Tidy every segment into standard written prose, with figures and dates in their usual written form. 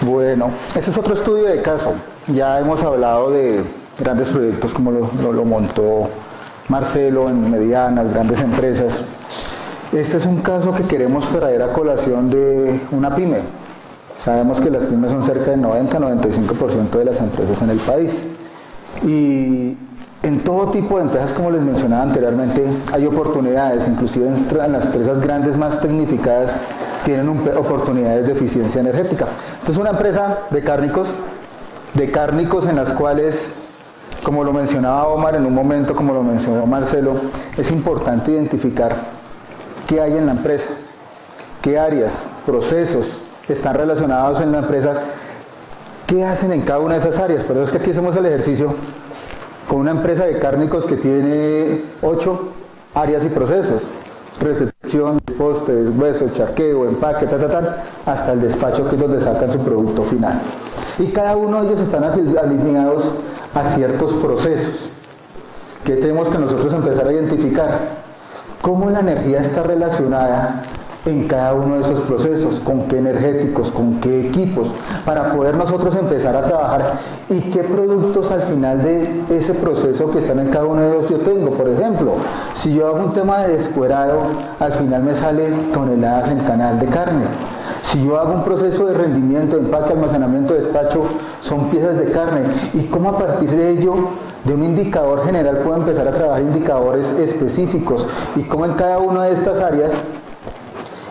Bueno, ese es otro estudio de caso. Ya hemos hablado de grandes proyectos como lo montó Marcelo en medianas, grandes empresas. Este es un caso que queremos traer a colación de una pyme. Sabemos que las pymes son cerca del 90-95% de las empresas en el país. Y en todo tipo de empresas, como les mencionaba anteriormente, hay oportunidades, inclusive en las empresas grandes más tecnificadas tienen oportunidades de eficiencia energética. Esta es una empresa de cárnicos en las cuales, como lo mencionaba Omar en un momento, como lo mencionó Marcelo, es importante identificar qué hay en la empresa, qué áreas, procesos están relacionados en la empresa, qué hacen en cada una de esas áreas. Por eso es que aquí hacemos el ejercicio con una empresa de cárnicos que tiene 8 áreas y procesos: recepción, postes, hueso, charqueo, empaque, hasta el despacho, que es donde sacan su producto final. Y cada uno de ellos están alineados a ciertos procesos que tenemos que nosotros empezar a identificar. ¿Cómo la energía está relacionada en cada uno de esos procesos? ¿Con qué energéticos? ¿Con qué equipos? Para poder nosotros empezar a trabajar. ¿Y qué productos al final de ese proceso que están en cada uno de ellos yo tengo? Por ejemplo, si yo hago un tema de descuerado, al final me sale toneladas en canal de carne. Si yo hago un proceso de rendimiento, empaque, almacenamiento, despacho, son piezas de carne. ¿Y cómo a partir de ello, de un indicador general, puedo empezar a trabajar indicadores específicos? Y cómo en cada una de estas áreas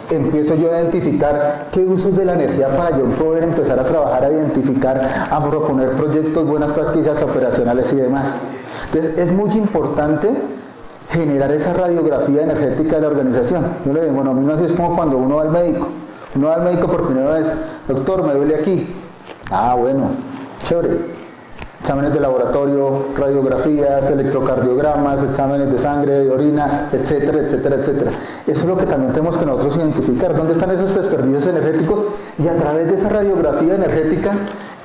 empiezo yo a identificar qué usos de la energía para yo poder empezar a trabajar, a identificar, a proponer proyectos, buenas prácticas operacionales y demás. Entonces es muy importante generar esa radiografía energética de la organización. Yo le digo, bueno, a mí no así es como cuando uno va al médico. Uno va al médico por primera vez: doctor, me duele aquí. Ah, bueno, chévere. Exámenes de laboratorio, radiografías, electrocardiogramas, exámenes de sangre, de orina, etcétera, etcétera, etcétera. Eso es lo que también tenemos que nosotros identificar, dónde están esos desperdicios energéticos, y a través de esa radiografía energética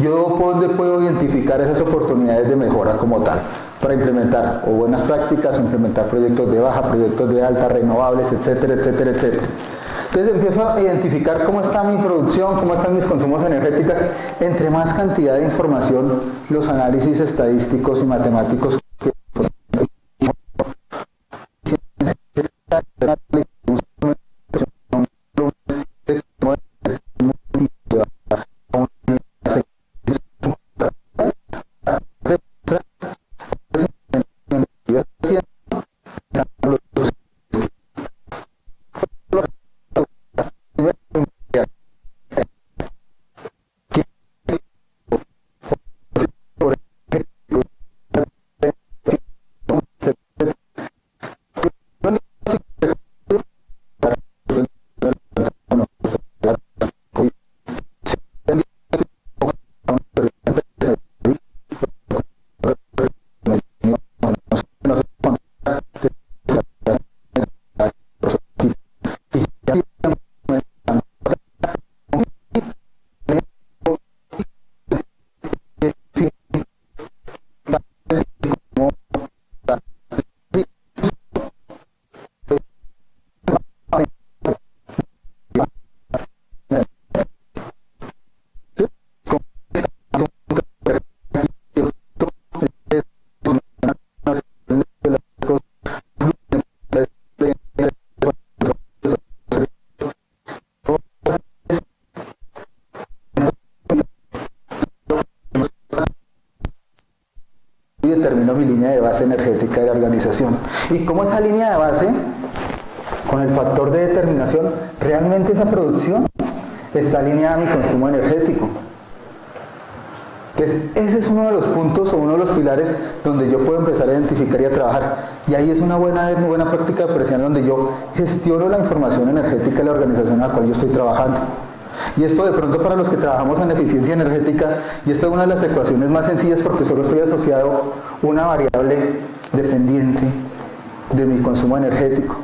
yo puedo identificar esas oportunidades de mejora como tal, para implementar o buenas prácticas, o implementar proyectos de baja, proyectos de alta, renovables, etcétera, etcétera, etcétera. Entonces empiezo a identificar cómo está mi producción, cómo están mis consumos energéticos. Entre más cantidad de información, los análisis estadísticos y matemáticos que determino mi línea de base energética de la organización. Y cómo esa línea de base, con el factor de determinación, realmente esa producción está alineada a mi consumo energético. Entonces, ese es uno de los puntos o uno de los pilares donde yo puedo empezar a identificar y a trabajar. Y ahí es una buena práctica operacional donde yo gestiono la información energética de la organización en la cual yo estoy trabajando. Y esto de pronto para los que trabajamos en eficiencia energética, y esta es una de las ecuaciones más sencillas porque solo estoy asociado una variable dependiente de mi consumo energético.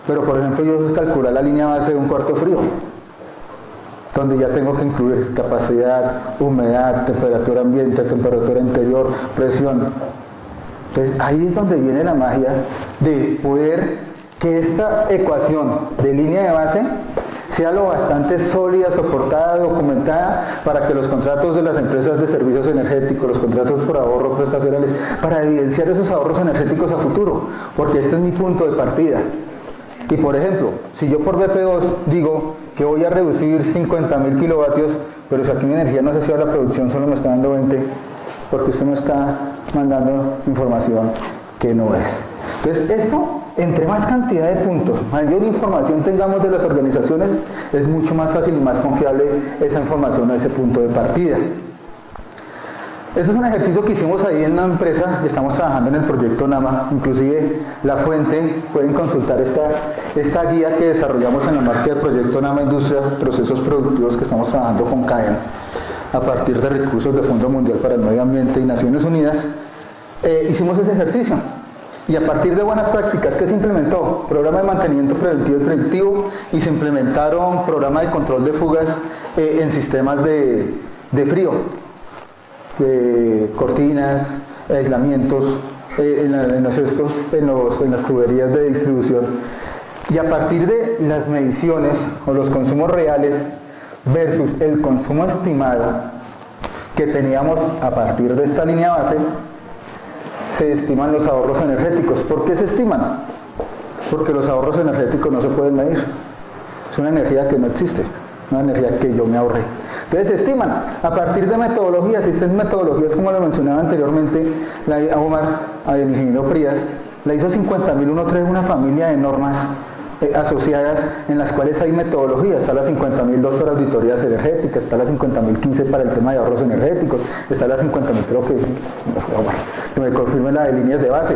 Pero por ejemplo yo calculo la línea base de un cuarto frío, donde ya tengo que incluir capacidad, humedad, temperatura ambiente, temperatura interior, presión. Entonces ahí es donde viene la magia de poder que esta ecuación de línea de base sea lo bastante sólida, soportada, documentada, para que los contratos de las empresas de servicios energéticos, los contratos por ahorro prestacionales, para evidenciar esos ahorros energéticos a futuro, porque este es mi punto de partida. Y por ejemplo, si yo por BP2 digo que voy a reducir 50.000 kilovatios, pero si aquí mi energía no se a la producción, solo me está dando 20, porque usted me está mandando información que no es. Entonces esto, entre más cantidad de puntos, mayor información tengamos de las organizaciones, es mucho más fácil y más confiable esa información a ese punto de partida. Este es un ejercicio que hicimos ahí en la empresa, estamos trabajando en el proyecto NAMA, inclusive la fuente, pueden consultar esta guía que desarrollamos en la marca del proyecto NAMA Industria, Procesos Productivos, que estamos trabajando con CAEN, a partir de recursos del Fondo Mundial para el Medio Ambiente y Naciones Unidas. Hicimos ese ejercicio, y a partir de buenas prácticas, ¿qué se implementó? Programa de mantenimiento preventivo y predictivo, y se implementaron programa de control de fugas en sistemas de frío, de cortinas, aislamientos en las tuberías de distribución, y a partir de las mediciones o los consumos reales versus el consumo estimado que teníamos a partir de esta línea base, se estiman los ahorros energéticos. ¿Por qué se estiman? Porque los ahorros energéticos no se pueden medir, es una energía que no existe, una energía que yo me ahorré. Entonces se estiman a partir de metodologías. Existen metodologías, como lo mencionaba anteriormente el ingeniero Frías, la ISO 50001 una familia de normas asociadas en las cuales hay metodologías. Está la 50.002 para auditorías energéticas, está la 50.015 para el tema de ahorros energéticos, está la 50.000, creo que me confirme, la de líneas de base.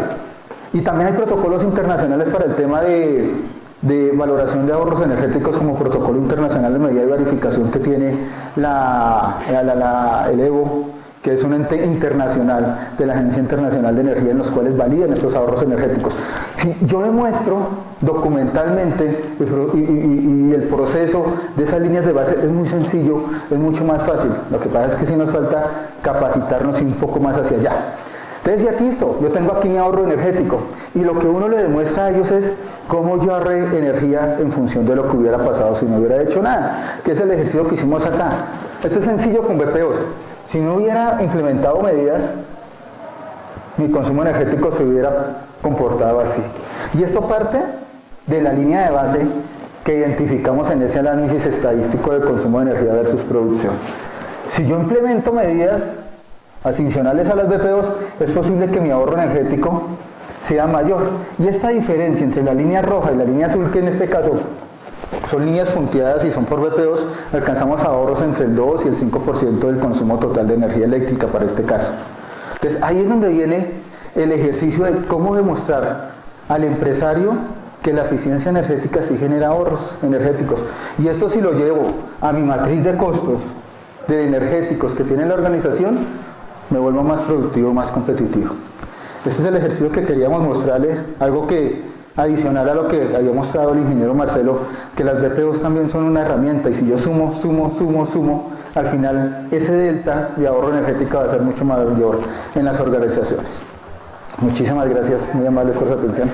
Y también hay protocolos internacionales para el tema de valoración de ahorros energéticos, como protocolo internacional de medida y verificación que tiene el EVO, que es un ente internacional de la Agencia Internacional de Energía, en los cuales validan estos ahorros energéticos. Si yo demuestro documentalmente y el proceso de esas líneas de base es muy sencillo, es mucho más fácil. Lo que pasa es que sí nos falta capacitarnos y un poco más hacia allá. Entonces ya listo, yo tengo aquí mi ahorro energético, y lo que uno le demuestra a ellos es cómo yo ahorré energía en función de lo que hubiera pasado si no hubiera hecho nada, que es el ejercicio que hicimos acá. Esto es sencillo con BP2. Si no hubiera implementado medidas, mi consumo energético se hubiera comportado así. Y esto parte de la línea de base que identificamos en ese análisis estadístico de consumo de energía versus producción. Si yo implemento medidas adicionales a las BP2, es posible que mi ahorro energético sea mayor. Y esta diferencia entre la línea roja y la línea azul, que en este caso son líneas punteadas y son por BP2, alcanzamos ahorros entre el 2 y el 5% del consumo total de energía eléctrica para este caso. Entonces ahí es donde viene el ejercicio de cómo demostrar al empresario que la eficiencia energética sí genera ahorros energéticos. Y esto, si lo llevo a mi matriz de costos de energéticos que tiene la organización, me vuelvo más productivo, más competitivo. Este es el ejercicio que queríamos mostrarle, algo que adicional a lo que había mostrado el ingeniero Marcelo, que las BP2 también son una herramienta, y si yo sumo, al final ese delta de ahorro energético va a ser mucho mayor en las organizaciones. Muchísimas gracias, muy amables por su atención.